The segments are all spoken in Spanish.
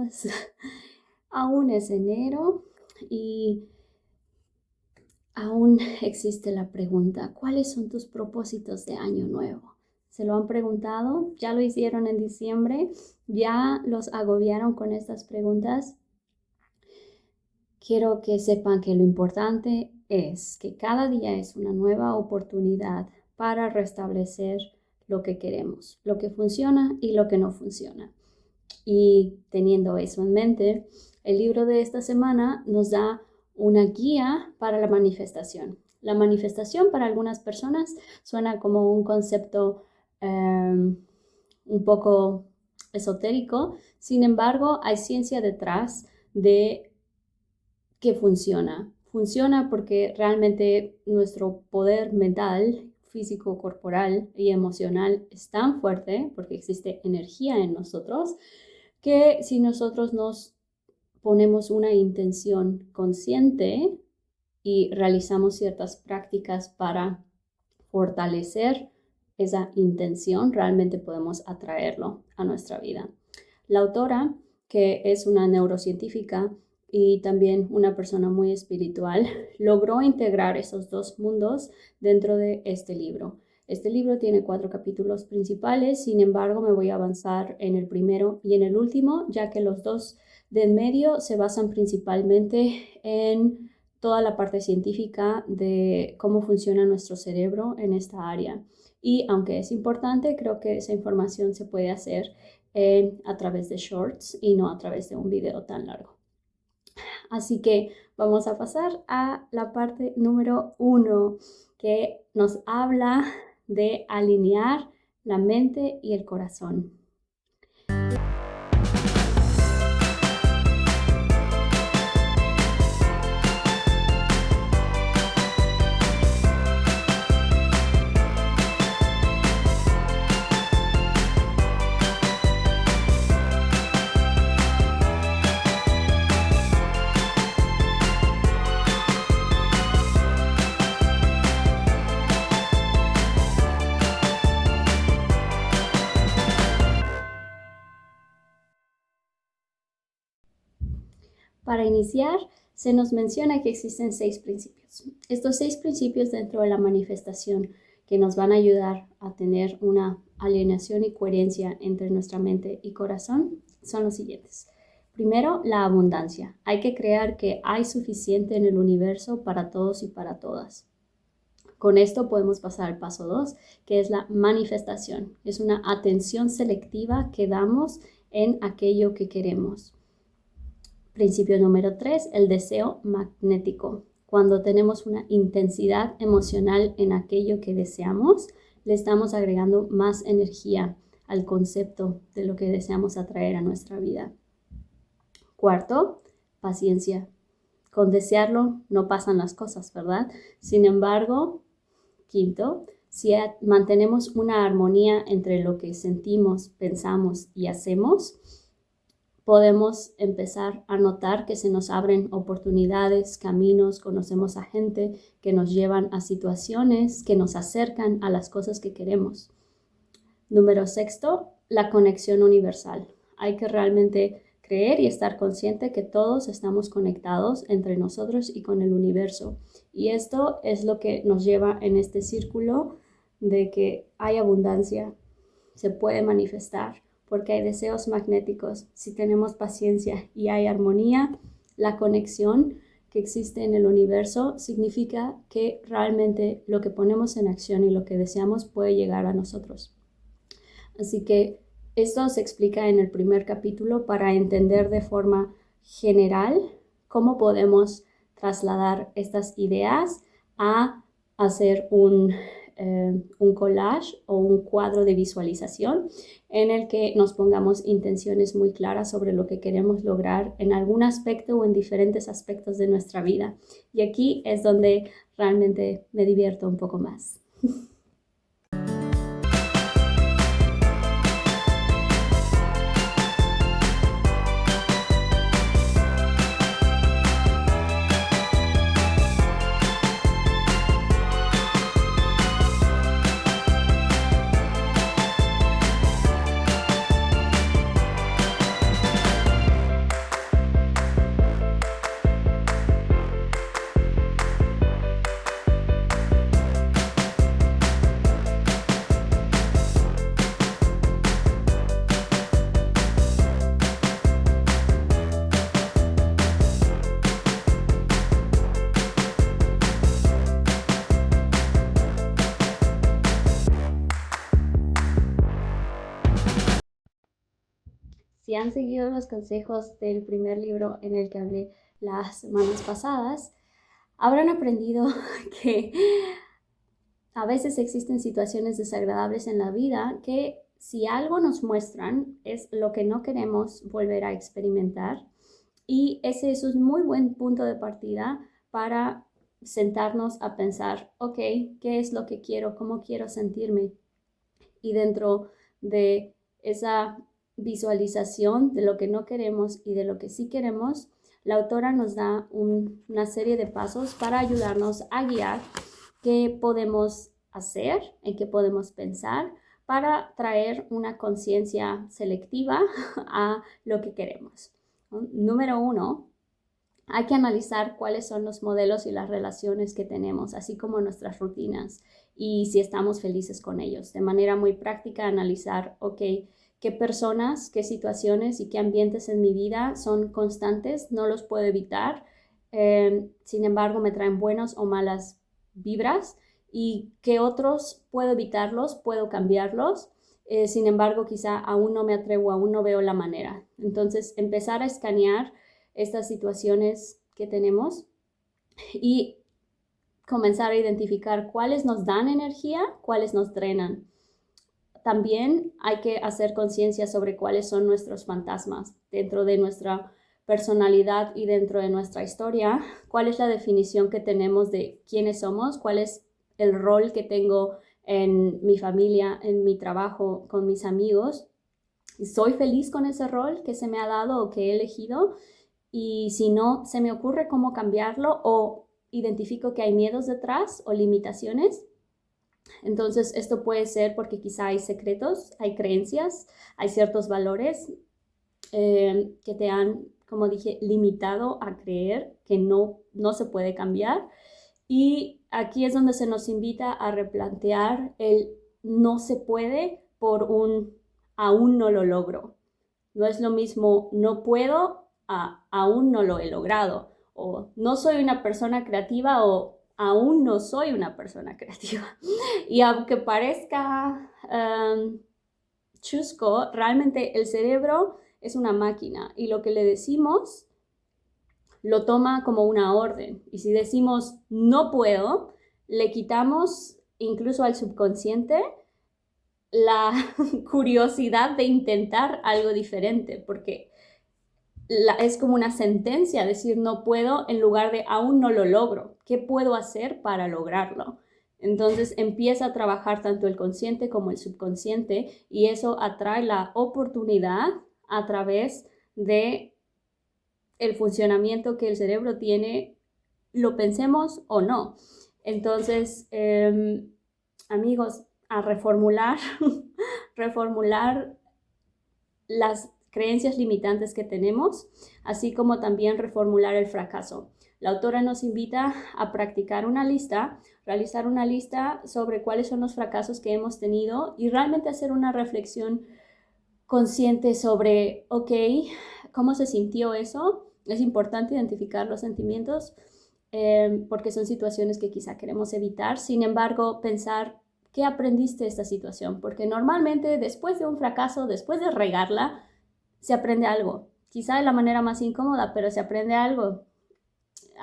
días. Aún es enero y aún existe la pregunta, ¿cuáles son tus propósitos de año nuevo? ¿Se lo han preguntado? ¿Ya lo hicieron en diciembre? ¿Ya los agobiaron con estas preguntas? Quiero que sepan que lo importante es que cada día es una nueva oportunidad para restablecer lo que queremos, lo que funciona y lo que no funciona. Y teniendo eso en mente, el libro de esta semana nos da una guía para la manifestación. La manifestación para algunas personas suena como un concepto un poco esotérico, sin embargo, hay ciencia detrás de que funciona. Funciona porque realmente nuestro poder mental, físico, corporal y emocional es tan fuerte, porque existe energía en nosotros, que si nosotros nos ponemos una intención consciente y realizamos ciertas prácticas para fortalecer esa intención, realmente podemos atraerlo a nuestra vida. La autora, que es una neurocientífica y también una persona muy espiritual, logró integrar esos dos mundos dentro de este libro. Este libro tiene 4 capítulos principales, sin embargo me voy a avanzar en el primero y en el último, ya que los dos de en medio se basan principalmente en toda la parte científica de cómo funciona nuestro cerebro en esta área. Y aunque es importante, creo que esa información se puede hacer a través de shorts y no a través de un video tan largo. Así que vamos a pasar a la parte número 1, que nos habla de alinear la mente y el corazón. Para iniciar, se nos menciona que existen 6 principios. Estos 6 principios dentro de la manifestación que nos van a ayudar a tener una alineación y coherencia entre nuestra mente y corazón son los siguientes. Primero, la abundancia. Hay que creer que hay suficiente en el universo para todos y para todas. Con esto podemos pasar al paso 2, que es la manifestación. Es una atención selectiva que damos en aquello que queremos. Principio número 3, el deseo magnético. Cuando tenemos una intensidad emocional en aquello que deseamos, le estamos agregando más energía al concepto de lo que deseamos atraer a nuestra vida. Cuarto, paciencia. Con desearlo no pasan las cosas, ¿verdad? Sin embargo, quinto, si mantenemos una armonía entre lo que sentimos, pensamos y hacemos, podemos empezar a notar que se nos abren oportunidades, caminos, conocemos a gente que nos llevan a situaciones que nos acercan a las cosas que queremos. Número 6, la conexión universal. Hay que realmente creer y estar consciente que todos estamos conectados entre nosotros y con el universo. Y esto es lo que nos lleva en este círculo de que hay abundancia, se puede manifestar, porque hay deseos magnéticos. Si tenemos paciencia y hay armonía, la conexión que existe en el universo significa que realmente lo que ponemos en acción y lo que deseamos puede llegar a nosotros. Así que esto se explica en el primer capítulo para entender de forma general cómo podemos trasladar estas ideas a hacer un collage o un cuadro de visualización en el que nos pongamos intenciones muy claras sobre lo que queremos lograr en algún aspecto o en diferentes aspectos de nuestra vida. Y aquí es donde realmente me divierto un poco más. Si han seguido los consejos del primer libro en el que hablé las semanas pasadas, habrán aprendido que a veces existen situaciones desagradables en la vida que si algo nos muestran es lo que no queremos volver a experimentar. Y ese es un muy buen punto de partida para sentarnos a pensar, ok, ¿qué es lo que quiero? ¿Cómo quiero sentirme? Y dentro de esa visualización de lo que no queremos y de lo que sí queremos, la autora nos da una serie de pasos para ayudarnos a guiar qué podemos hacer, en qué podemos pensar para traer una conciencia selectiva a lo que queremos. Número 1, hay que analizar cuáles son los modelos y las relaciones que tenemos, así como nuestras rutinas y si estamos felices con ellos. De manera muy práctica, analizar, ok, qué personas, qué situaciones y qué ambientes en mi vida son constantes, no los puedo evitar, sin embargo me traen buenas o malas vibras, y qué otros puedo evitarlos, puedo cambiarlos. Sin embargo, quizá aún no me atrevo, aún no veo la manera. Entonces, empezar a escanear estas situaciones que tenemos y comenzar a identificar cuáles nos dan energía, cuáles nos drenan. También hay que hacer conciencia sobre cuáles son nuestros fantasmas dentro de nuestra personalidad y dentro de nuestra historia, cuál es la definición que tenemos de quiénes somos, cuál es el rol que tengo en mi familia, en mi trabajo, con mis amigos. ¿Soy feliz con ese rol que se me ha dado o que he elegido? Y si no se me ocurre cómo cambiarlo o identifico que hay miedos detrás o limitaciones, entonces esto puede ser porque quizá hay secretos, hay creencias, hay ciertos valores que te han, como dije, limitado a creer que no se puede cambiar. Y aquí es donde se nos invita a replantear el no se puede por un aún no lo logro. No es lo mismo no puedo a aún no lo he logrado, o no soy una persona creativa o aún no soy una persona creativa. Y aunque parezca chusco, realmente el cerebro es una máquina y lo que le decimos lo toma como una orden. Y si decimos no puedo, le quitamos incluso al subconsciente la curiosidad de intentar algo diferente, porque es como una sentencia decir no puedo en lugar de aún no lo logro. ¿Qué puedo hacer para lograrlo? Entonces empieza a trabajar tanto el consciente como el subconsciente y eso atrae la oportunidad a través de el funcionamiento que el cerebro tiene, lo pensemos o no. Entonces, amigos, a reformular, reformular las creencias limitantes que tenemos, así como también reformular el fracaso. La autora nos invita a practicar una lista, realizar una lista sobre cuáles son los fracasos que hemos tenido y realmente hacer una reflexión consciente sobre, ok, ¿cómo se sintió eso? Es importante identificar los sentimientos porque son situaciones que quizá queremos evitar. Sin embargo, pensar, ¿qué aprendiste de esta situación? Porque normalmente después de un fracaso, después de regarla, se aprende algo. Quizá de la manera más incómoda, pero se aprende algo.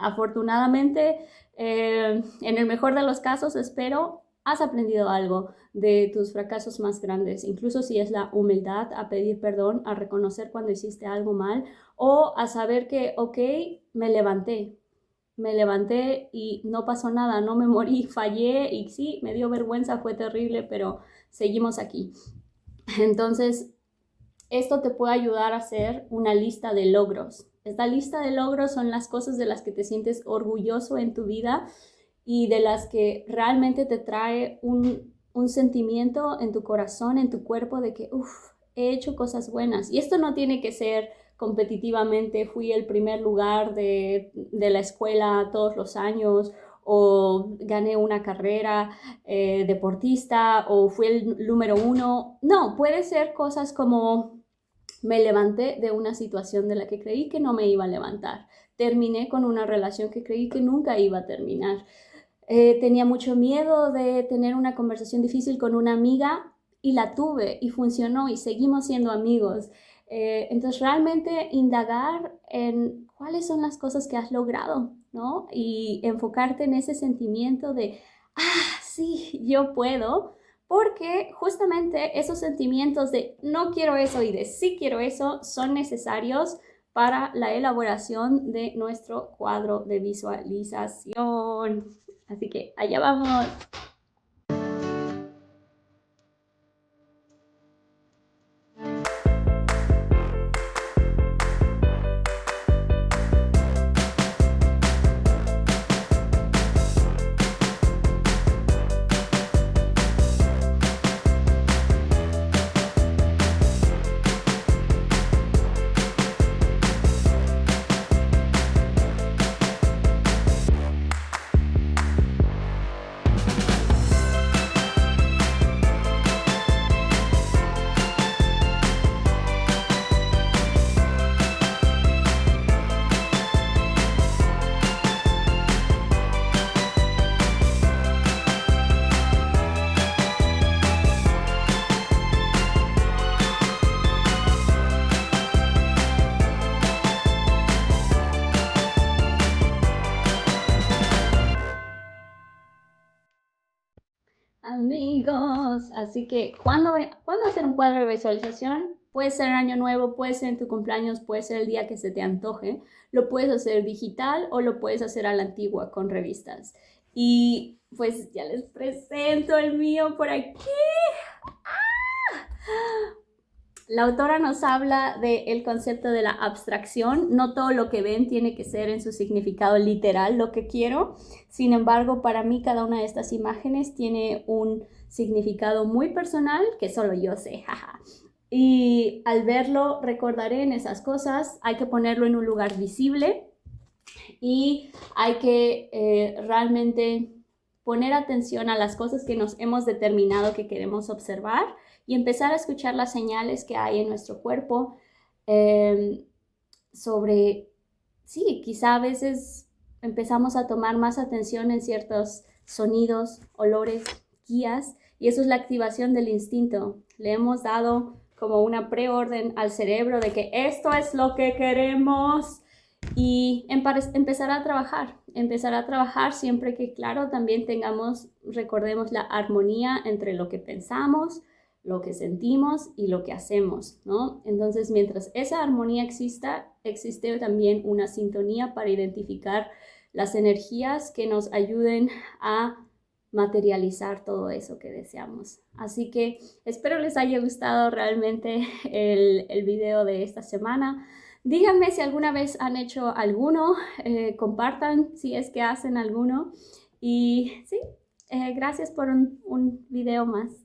Afortunadamente, en el mejor de los casos, espero, has aprendido algo de tus fracasos más grandes, incluso si es la humildad a pedir perdón, a reconocer cuando hiciste algo mal o a saber que, ok, me levanté y no pasó nada, no me morí, fallé y sí, me dio vergüenza, fue terrible, pero seguimos aquí. Entonces, esto te puede ayudar a hacer una lista de logros. Esta lista de logros son las cosas de las que te sientes orgulloso en tu vida y de las que realmente te trae un sentimiento en tu corazón, en tu cuerpo de que, he hecho cosas buenas. Y esto no tiene que ser competitivamente, fui el primer lugar de la escuela todos los años, o gané una carrera deportista, o fui el número 1. No, puede ser cosas como me levanté de una situación de la que creí que no me iba a levantar. Terminé con una relación que creí que nunca iba a terminar. Tenía mucho miedo de tener una conversación difícil con una amiga y la tuve y funcionó y seguimos siendo amigos. Entonces realmente indagar en cuáles son las cosas que has logrado, ¿no? Y enfocarte en ese sentimiento de, sí, yo puedo, porque justamente esos sentimientos de no quiero eso y de sí quiero eso son necesarios para la elaboración de nuestro cuadro de visualización. Así que allá vamos. Amigos, así que ¿cuándo hacer un cuadro de visualización? Puede ser año nuevo, puede ser en tu cumpleaños, puede ser el día que se te antoje. Lo puedes hacer digital o lo puedes hacer a la antigua con revistas. Y pues ya les presento el mío por aquí. La autora nos habla del concepto de la abstracción. No todo lo que ven tiene que ser en su significado literal lo que quiero. Sin embargo, para mí cada una de estas imágenes tiene un significado muy personal que solo yo sé. Jaja. Y al verlo recordaré en esas cosas. Hay que ponerlo en un lugar visible y hay que realmente poner atención a las cosas que nos hemos determinado que queremos observar y empezar a escuchar las señales que hay en nuestro cuerpo sobre, sí, quizá a veces empezamos a tomar más atención en ciertos sonidos, olores, guías, y eso es la activación del instinto. Le hemos dado como una preorden al cerebro de que esto es lo que queremos y empezar a trabajar siempre que, claro, también recordemos la armonía entre lo que pensamos, lo que sentimos y lo que hacemos, ¿no? Entonces, mientras esa armonía exista, existe también una sintonía para identificar las energías que nos ayuden a materializar todo eso que deseamos. Así que espero les haya gustado realmente el video de esta semana. Díganme si alguna vez han hecho alguno, compartan si es que hacen alguno. Y sí, gracias por un video más.